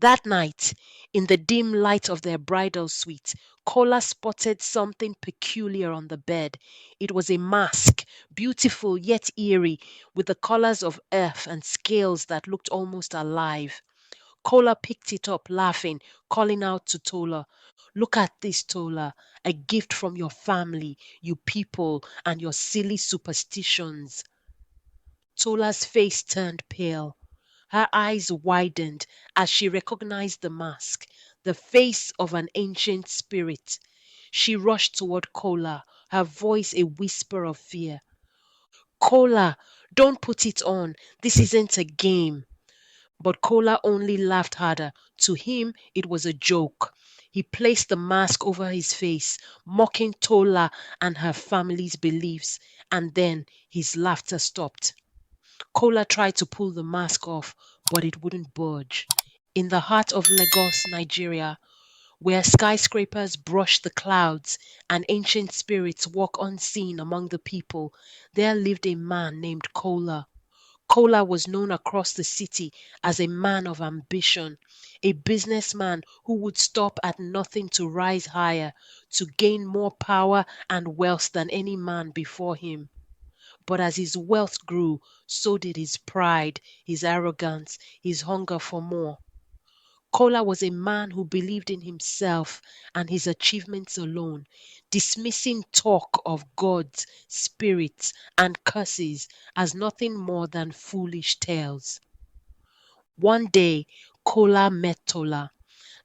That night, in the dim light of their bridal suite, Kola spotted something peculiar on the bed. It was a mask, beautiful yet eerie, with the colors of earth and scales that looked almost alive. Kola picked it up, laughing, calling out to Tola, "Look at this, Tola, a gift from your family, you people, and your silly superstitions." Tola's face turned pale. Her eyes widened as she recognized the mask, the face of an ancient spirit. She rushed toward Kola, her voice a whisper of fear. "Kola, don't put it on. This isn't a game." But Kola only laughed harder. To him, it was a joke. He placed the mask over his face, mocking Tola and her family's beliefs, and then his laughter stopped. Kola tried to pull the mask off, but it wouldn't budge. In the heart of Lagos, Nigeria, where skyscrapers brush the clouds and ancient spirits walk unseen among the people, there lived a man named Kola. Kola was known across the city as a man of ambition, a businessman who would stop at nothing to rise higher, to gain more power and wealth than any man before him. But as his wealth grew, so did his pride, his arrogance, his hunger for more. Kola was a man who believed in himself and his achievements alone, dismissing talk of gods, spirits, and curses as nothing more than foolish tales. One day, Kola met Tola.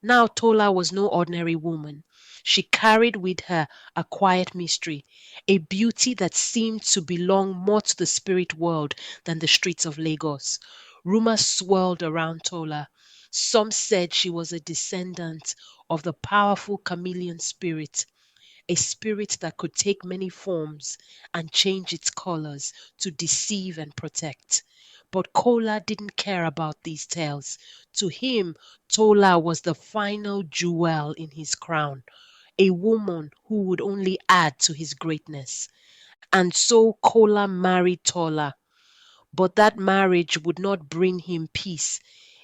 Now Tola was no ordinary woman. She carried with her a quiet mystery, a beauty that seemed to belong more to the spirit world than the streets of Lagos. Rumors swirled around Tola. Some said she was a descendant of the powerful chameleon spirit, a spirit that could take many forms and change its colors to deceive and protect. But Kola didn't care about these tales. To him, Tola was the final jewel in his crown, a woman who would only add to his greatness. And so Kola married Tola. But that marriage would not bring him peace.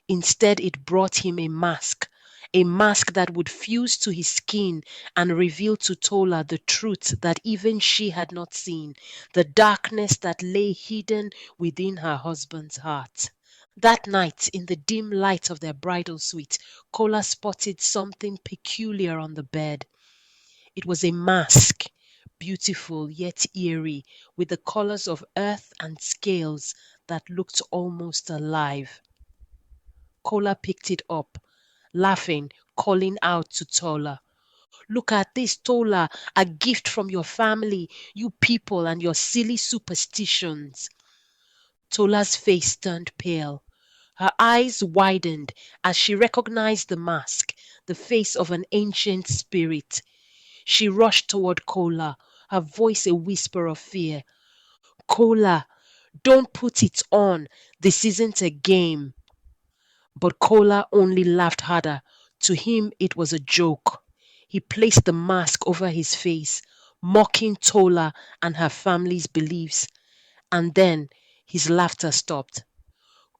Instead, it brought him a mask that would fuse to his skin and reveal to Tola the truth that even she had not seen, the darkness that lay hidden within her husband's heart. That night, in the dim light of their bridal suite, Kola spotted something peculiar on the bed. It was a mask, beautiful yet eerie, with the colors of earth and scales that looked almost alive. Kola picked it up, laughing, calling out to Tola, "Look at this, Tola, a gift from your family, you people and your silly superstitions." Tola's face turned pale. Her eyes widened as she recognized the mask, the face of an ancient spirit. She rushed toward Kola, her voice a whisper of fear. "Kola, don't put it on. This isn't a game." But Kola only laughed harder. To him it was a joke. He placed the mask over his face, mocking Tola and her family's beliefs, and then his laughter stopped.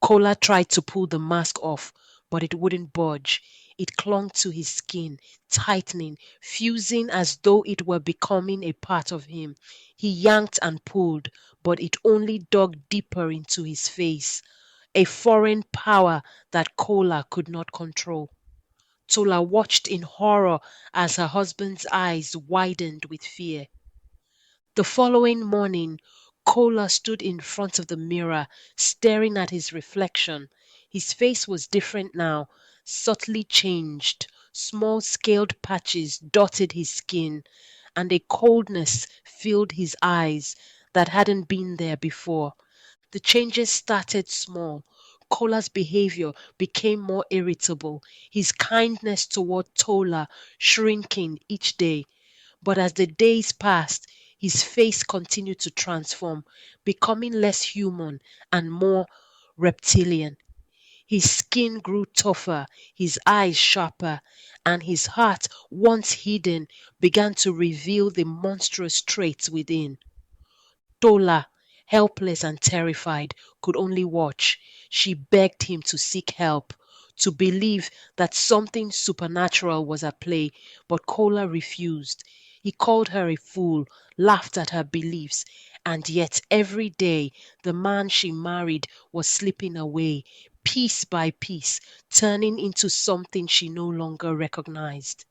Kola tried to pull the mask off, but it wouldn't budge. It clung to his skin, tightening, fusing as though it were becoming a part of him. He yanked and pulled, but it only dug deeper into his face, a foreign power that Kola could not control. Tola watched in horror as her husband's eyes widened with fear. The following morning, Kola stood in front of the mirror, staring at his reflection. His face was different now, subtly changed. Small scaled patches dotted his skin, and a coldness filled his eyes that hadn't been there before. The changes started small. Kola's behavior became more irritable, his kindness toward Tola shrinking each day. But as the days passed, his face continued to transform, becoming less human and more reptilian. His skin grew tougher, his eyes sharper, and his heart, once hidden, began to reveal the monstrous traits within. Tola, helpless and terrified, could only watch. She begged him to seek help, to believe that something supernatural was at play, but Kola refused. He called her a fool, laughed at her beliefs, and yet every day the man she married was slipping away, piece by piece, turning into something she no longer recognized.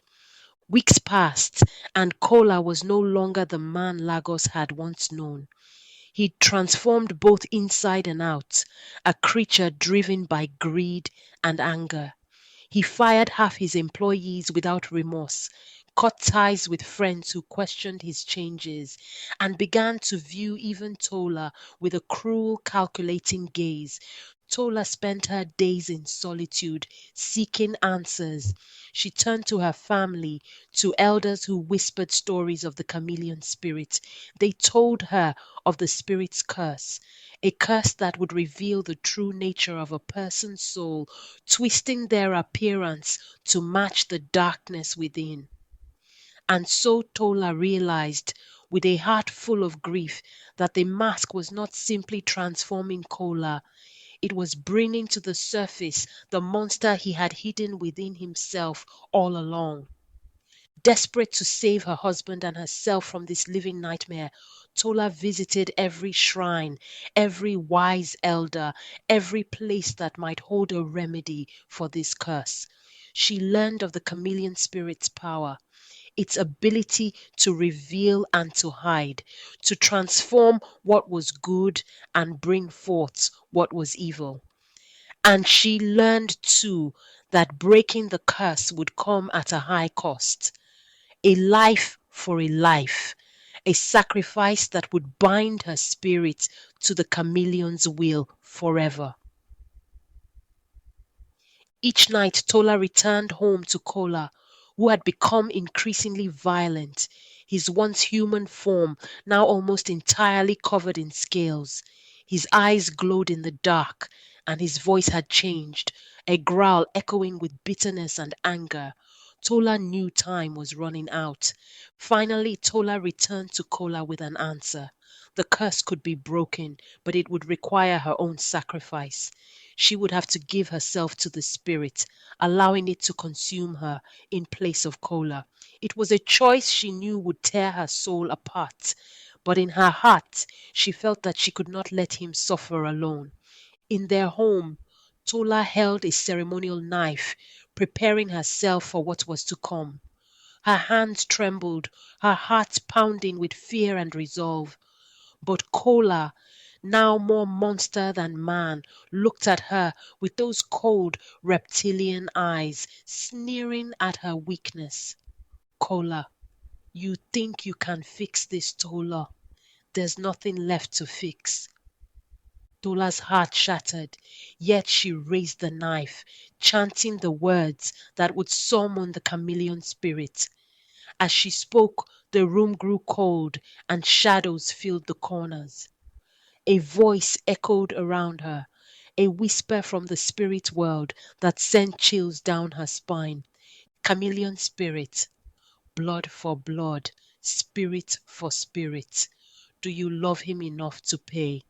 Weeks passed, and Kola was no longer the man Lagos had once known. He transformed both inside and out, a creature driven by greed and anger. He fired half his employees without remorse, cut ties with friends who questioned his changes, and began to view even Tola with a cruel, calculating gaze. Tola spent her days in solitude, seeking answers. She turned to her family, to elders who whispered stories of the chameleon spirit. They told her of the spirit's curse, a curse that would reveal the true nature of a person's soul, twisting their appearance to match the darkness within. And so Tola realized, with a heart full of grief, that the mask was not simply transforming Kola, it was bringing to the surface the monster he had hidden within himself all along. Desperate to save her husband and herself from this living nightmare, Tola visited every shrine, every wise elder, every place that might hold a remedy for this curse. She learned of the chameleon spirit's power, its ability to reveal and to hide, to transform what was good and bring forth what was evil. And she learned too that breaking the curse would come at a high cost, a life for a life, a sacrifice that would bind her spirit to the chameleon's will forever. Each night Tola returned home to Kola, who had become increasingly violent, his once human form now almost entirely covered in scales. His eyes glowed in the dark, and his voice had changed, a growl echoing with bitterness and anger. Tola knew time was running out. Finally, Tola returned to Kola with an answer. The curse could be broken, but it would require her own sacrifice. She would have to give herself to the spirit, allowing it to consume her in place of Kola. It was a choice she knew would tear her soul apart, but in her heart she felt that she could not let him suffer alone. In their home, Tola held a ceremonial knife, preparing herself for what was to come. Her hands trembled, her heart pounding with fear and resolve. But Kola, now more monster than man, looked at her with those cold reptilian eyes, sneering at her weakness. Kola, you think you can fix this, Tola? There's nothing left to fix. Tola's heart shattered, yet she raised the knife, chanting the words that would summon the chameleon spirit. As she spoke, the room grew cold and shadows filled the corners. A voice echoed around her, a whisper from the spirit world that sent chills down her spine. Chameleon spirit, blood for blood, spirit for spirit. Do you love him enough to pay?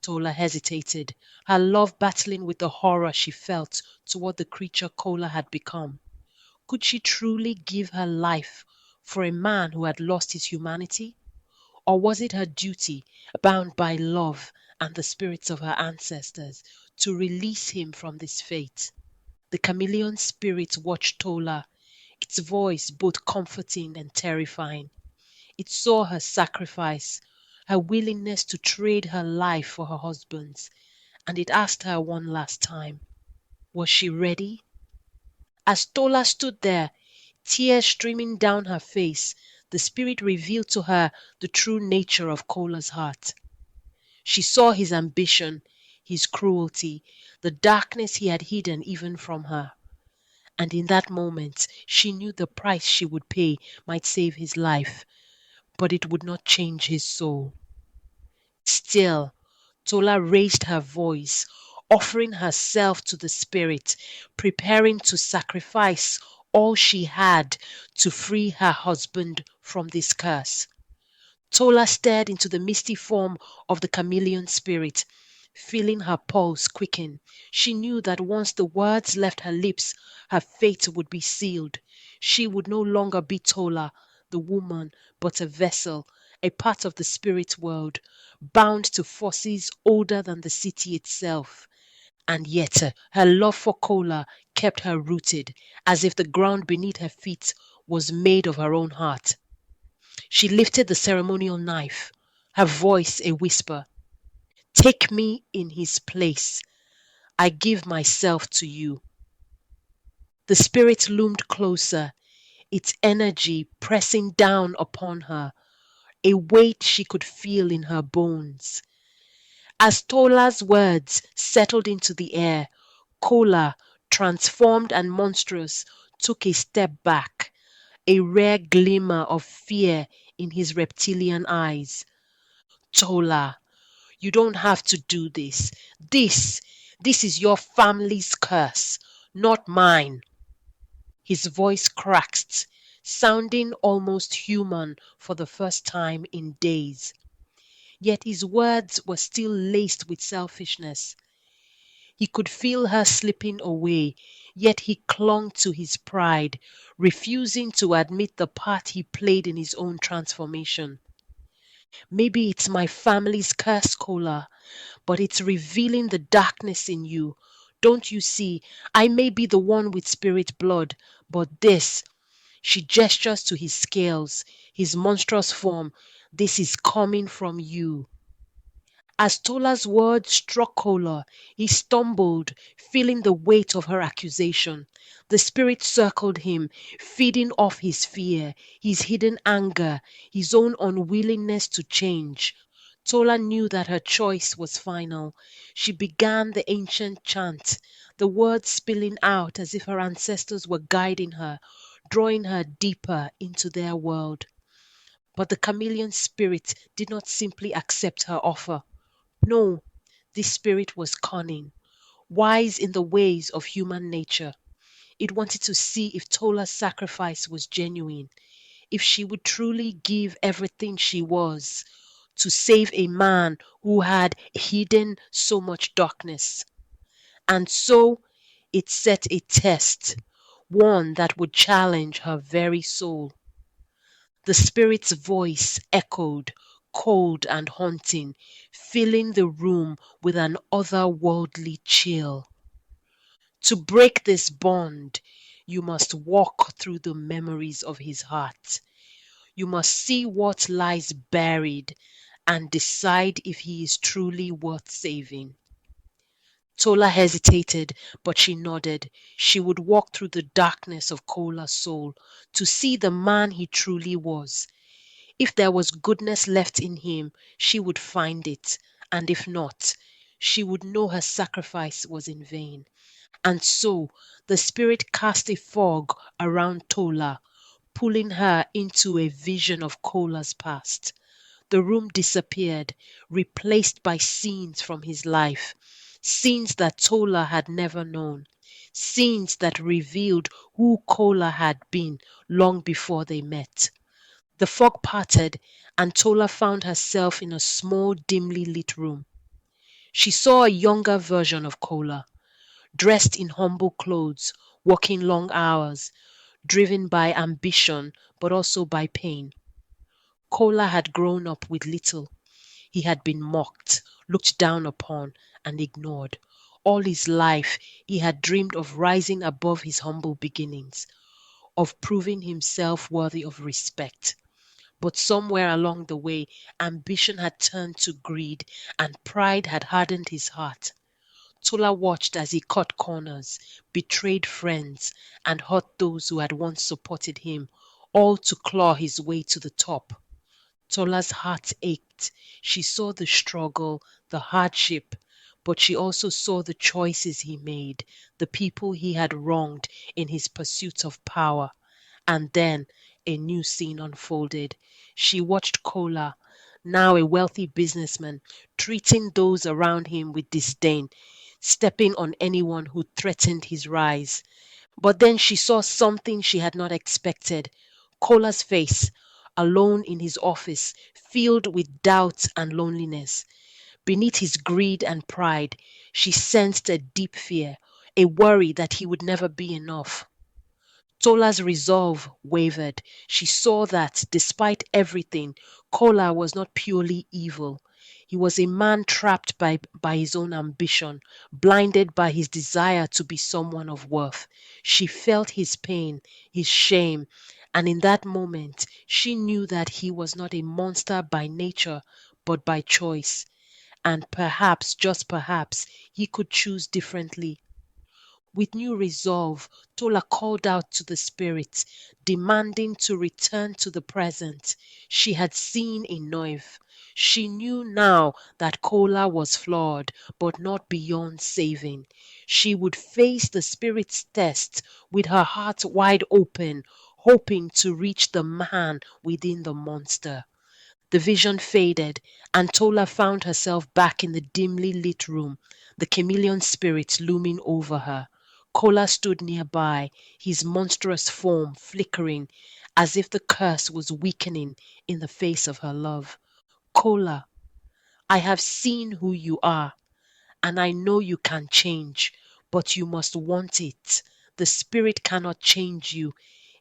Tola hesitated, her love battling with the horror she felt toward the creature Kola had become. Could she truly give her life for a man who had lost his humanity? Or was it her duty, bound by love and the spirits of her ancestors, to release him from this fate? The chameleon spirit watched Tola, its voice both comforting and terrifying. It saw her sacrifice, her willingness to trade her life for her husband's, and it asked her one last time, was she ready? As Tola stood there, tears streaming down her face, the spirit revealed to her the true nature of Kola's heart. She saw his ambition, his cruelty, the darkness he had hidden even from her. And in that moment, she knew the price she would pay might save his life, but it would not change his soul. Still, Tola raised her voice, offering herself to the spirit, preparing to sacrifice all she had to free her husband from this curse. Tola stared into the misty form of the chameleon spirit, feeling her pulse quicken. She knew that once the words left her lips, her fate would be sealed. She would no longer be Tola, the woman, but a vessel, a part of the spirit world, bound to forces older than the city itself. And yet her love for Kola kept her rooted, as if the ground beneath her feet was made of her own heart. She lifted the ceremonial knife, her voice a whisper. Take me in his place. I give myself to you. The spirit loomed closer, its energy pressing down upon her, a weight she could feel in her bones. As Tola's words settled into the air, Kola, transformed and monstrous, took a step back, a rare glimmer of fear in his reptilian eyes. Tola, you don't have to do this. This, this is your family's curse, not mine. His voice cracked, sounding almost human for the first time in days. Yet his words were still laced with selfishness. He could feel her slipping away, yet he clung to his pride, refusing to admit the part he played in his own transformation. Maybe it's my family's curse, Kola, but it's revealing the darkness in you. Don't you see? I may be the one with spirit blood, but this, she gestures to his scales, his monstrous form, this is coming from you. As Tola's words struck Kola, he stumbled, feeling the weight of her accusation. The spirit circled him, feeding off his fear, his hidden anger, his own unwillingness to change. Tola knew that her choice was final. She began the ancient chant, the words spilling out as if her ancestors were guiding her, drawing her deeper into their world. But the chameleon spirit did not simply accept her offer. No, this spirit was cunning, wise in the ways of human nature. It wanted to see if Tola's sacrifice was genuine, if she would truly give everything she was to save a man who had hidden so much darkness. And so it set a test, one that would challenge her very soul. The spirit's voice echoed, cold and haunting, filling the room with an otherworldly chill. To break this bond, you must walk through the memories of his heart. You must see what lies buried and decide if he is truly worth saving. Tola hesitated, but she nodded. She would walk through the darkness of Kola's soul to see the man he truly was. If there was goodness left in him, she would find it, and if not, she would know her sacrifice was in vain. And so the spirit cast a fog around Tola, pulling her into a vision of Kola's past. The room disappeared, replaced by scenes from his life, scenes that Tola had never known, scenes that revealed who Kola had been long before they met. The fog parted, and Tola found herself in a small, dimly lit room. She saw a younger version of Kola, dressed in humble clothes, working long hours, driven by ambition but also by pain. Kola had grown up with little. He had been mocked, looked down upon, and ignored. All his life he had dreamed of rising above his humble beginnings, of proving himself worthy of respect. But somewhere along the way, ambition had turned to greed, and pride had hardened his heart. Tola watched as he cut corners, betrayed friends, and hurt those who had once supported him, all to claw his way to the top. Tola's heart ached. She saw the struggle, the hardship, but she also saw the choices he made, the people he had wronged in his pursuit of power. And then a new scene unfolded. She watched Kola, now a wealthy businessman, treating those around him with disdain, stepping on anyone who threatened his rise. But then she saw something she had not expected. Kola's face, alone in his office, filled with doubt and loneliness. Beneath his greed and pride, she sensed a deep fear, a worry that he would never be enough. Tola's resolve wavered. She saw that, despite everything, Kola was not purely evil. He was a man trapped by his own ambition, blinded by his desire to be someone of worth. She felt his pain, his shame, and in that moment she knew that he was not a monster by nature, but by choice. And perhaps, just perhaps, he could choose differently. With new resolve, Tola called out to the spirit, demanding to return to the present. She had seen enough. She knew now that Kola was flawed, but not beyond saving. She would face the spirit's test with her heart wide open, hoping to reach the man within the monster. The vision faded, and Tola found herself back in the dimly lit room, the chameleon spirit looming over her. Kola stood nearby, his monstrous form flickering, as if the curse was weakening in the face of her love. Kola, I have seen who you are, and I know you can change, but you must want it. The spirit cannot change you,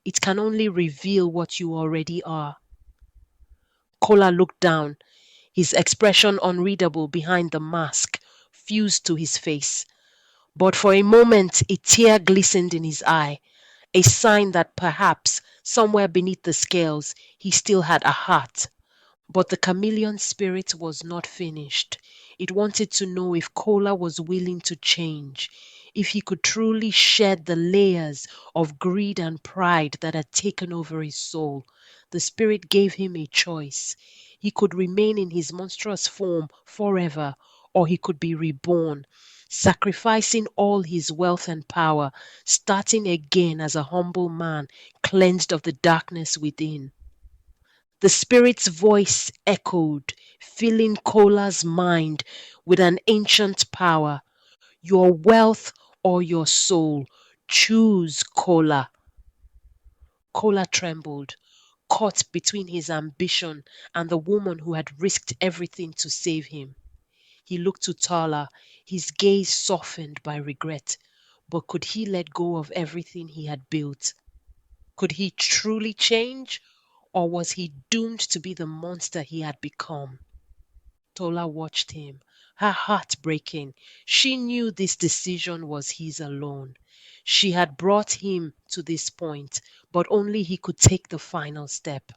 it can only reveal what you already are. Kola looked down, his expression unreadable behind the mask, fused to his face. But for a moment a tear glistened in his eye, a sign that perhaps, somewhere beneath the scales, he still had a heart. But the chameleon spirit was not finished. It wanted to know if Kola was willing to change, if he could truly shed the layers of greed and pride that had taken over his soul. The spirit gave him a choice. He could remain in his monstrous form forever, or he could be reborn, sacrificing all his wealth and power, starting again as a humble man, cleansed of the darkness within. The spirit's voice echoed, filling Kola's mind with an ancient power. Your wealth or your soul. Choose, Kola. Kola trembled, caught between his ambition and the woman who had risked everything to save him. He looked to Tola, his gaze softened by regret. But could he let go of everything he had built? Could he truly change? Or was he doomed to be the monster he had become? Tola watched him, her heart breaking. She knew this decision was his alone. She had brought him to this point, but only he could take the final step.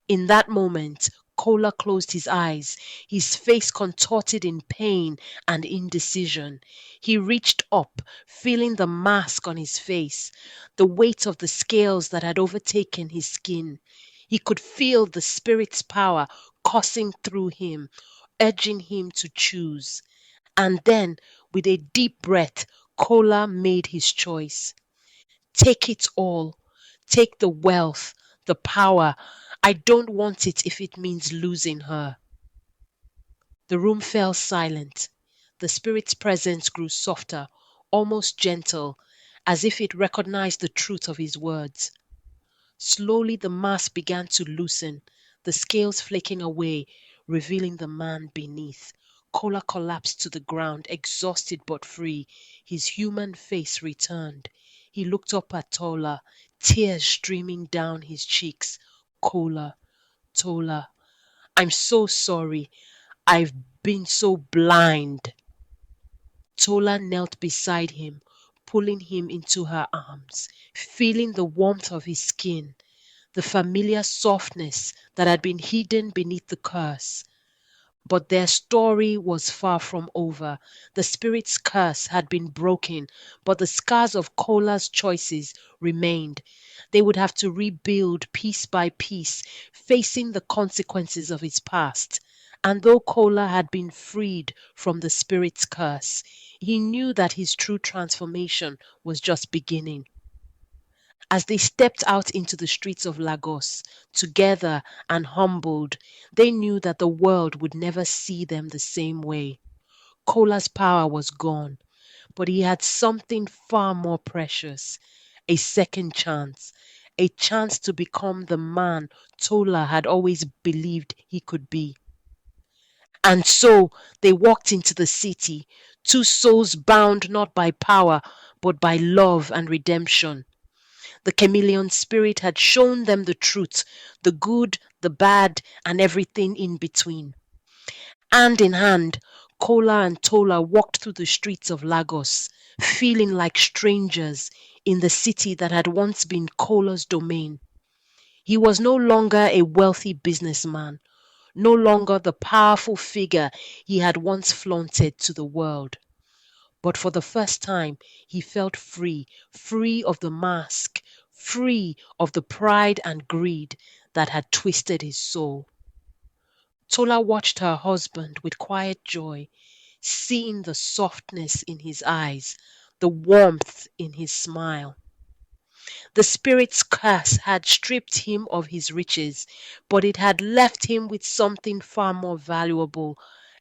In that moment, Kola closed his eyes, his face contorted in pain and indecision. He reached up, feeling the mask on his face, the weight of the scales that had overtaken his skin. He could feel the spirit's power coursing through him, urging him to choose. And then, with a deep breath, Kola made his choice. Take it all. Take the wealth, the power. I don't want it if it means losing her. The room fell silent. The spirit's presence grew softer, almost gentle, as if it recognized the truth of his words. Slowly the mask began to loosen, the scales flaking away, revealing the man beneath. Kola collapsed to the ground, exhausted but free. His human face returned. He looked up at Tola, tears streaming down his cheeks. Kola, Tola, I'm so sorry. I've been so blind. Tola knelt beside him, pulling him into her arms, feeling the warmth of his skin, the familiar softness that had been hidden beneath the curse. But their story was far from over. The spirit's curse had been broken, but the scars of Kola's choices remained. They would have to rebuild piece by piece, facing the consequences of his past. And though Kola had been freed from the spirit's curse, he knew that his true transformation was just beginning. As they stepped out into the streets of Lagos, together and humbled, they knew that the world would never see them the same way. Kola's power was gone, but he had something far more precious, a second chance, a chance to become the man Tola had always believed he could be. And so they walked into the city, two souls bound not by power, but by love and redemption. The chameleon spirit had shown them the truth, the good, the bad, and everything in between. Hand in hand, Kola and Tola walked through the streets of Lagos, feeling like strangers in the city that had once been Kola's domain. He was no longer a wealthy businessman, no longer the powerful figure he had once flaunted to the world. But for the first time, he felt free, free of the mask, free of the pride and greed that had twisted his soul. Tola watched her husband with quiet joy, seeing the softness in his eyes, the warmth in his smile. The spirit's curse had stripped him of his riches, but it had left him with something far more valuable,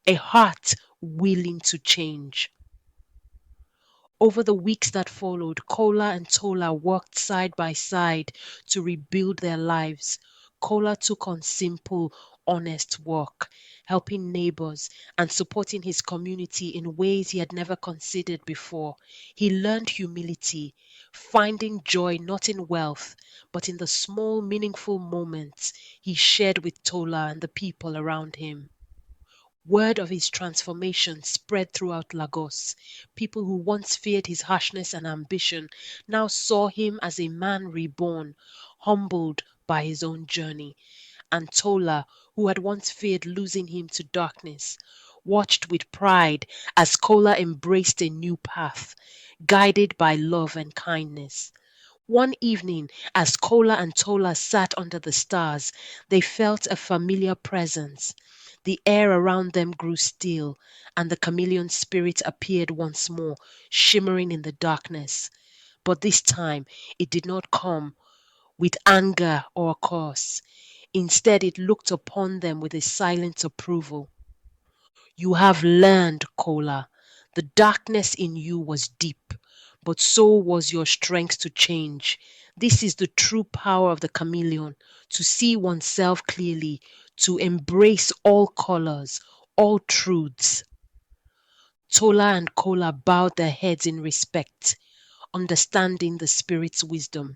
a heart willing to change. Over the weeks that followed, Kola and Tola worked side by side to rebuild their lives. Kola took on simple, honest work, helping neighbors and supporting his community in ways he had never considered before. He learned humility, finding joy not in wealth, but in the small, meaningful moments he shared with Tola and the people around him. Word of his transformation spread throughout Lagos. People who once feared his harshness and ambition now saw him as a man reborn, humbled by his own journey. And Tola, who had once feared losing him to darkness, watched with pride as Kola embraced a new path, guided by love and kindness. One evening, as Kola and Tola sat under the stars, they felt a familiar presence. The air around them grew still, and the chameleon spirit appeared once more, shimmering in the darkness. But this time it did not come with anger or curse. Instead, it looked upon them with a silent approval. You have learned, Kola. The darkness in you was deep, but so was your strength to change. This is the true power of the chameleon, to see oneself clearly, to embrace all colors, all truths. Tola and Kola bowed their heads in respect, understanding the spirit's wisdom.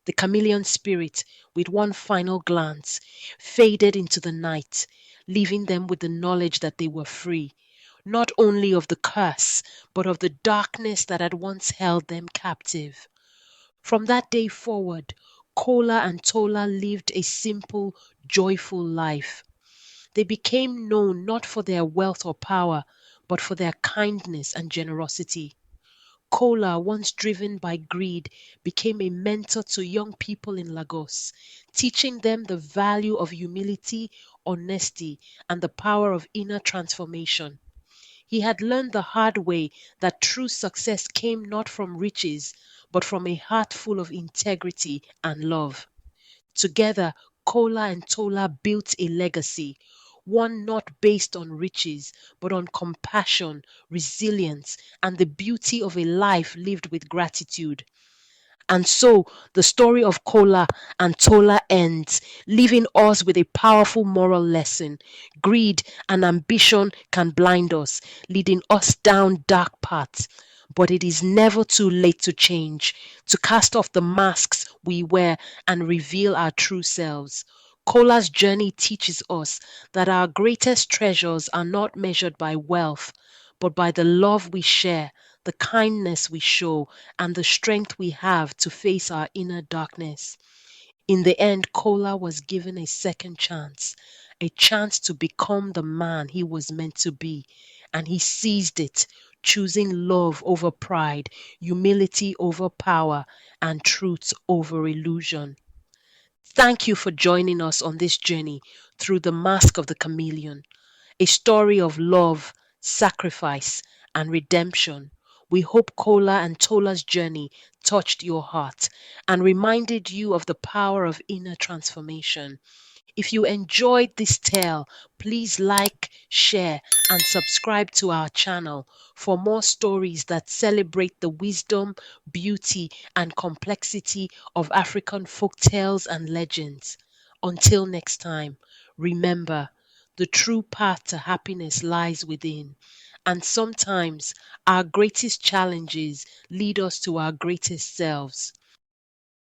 The chameleon spirit, with one final glance, faded into the night, leaving them with the knowledge that they were free, not only of the curse, but of the darkness that had once held them captive. From that day forward, Kola and Tola lived a simple, joyful life. They became known not for their wealth or power, but for their kindness and generosity. Kola, once driven by greed, became a mentor to young people in Lagos, teaching them the value of humility, honesty, and the power of inner transformation. He had learned the hard way that true success came not from riches, but from a heart full of integrity and love. Together, Kola and Tola built a legacy, one not based on riches, but on compassion, resilience, and the beauty of a life lived with gratitude. And so the story of Kola and Tola ends, leaving us with a powerful moral lesson. Greed and ambition can blind us, leading us down dark paths. But it is never too late to change, to cast off the masks we wear and reveal our true selves. Kola's journey teaches us that our greatest treasures are not measured by wealth, but by the love we share, the kindness we show, and the strength we have to face our inner darkness. In the end, Kola was given a second chance, a chance to become the man he was meant to be, and he seized it, choosing love over pride, humility over power, and truth over illusion. Thank you for joining us on this journey through the mask of the chameleon, a story of love, sacrifice, and redemption. We hope Kola and Tola's journey touched your heart and reminded you of the power of inner transformation. If you enjoyed this tale, please like, share, and subscribe to our channel for more stories that celebrate the wisdom, beauty, and complexity of African folk tales and legends. Until next time, remember, The true path to happiness lies within. And sometimes our greatest challenges lead us to our greatest selves.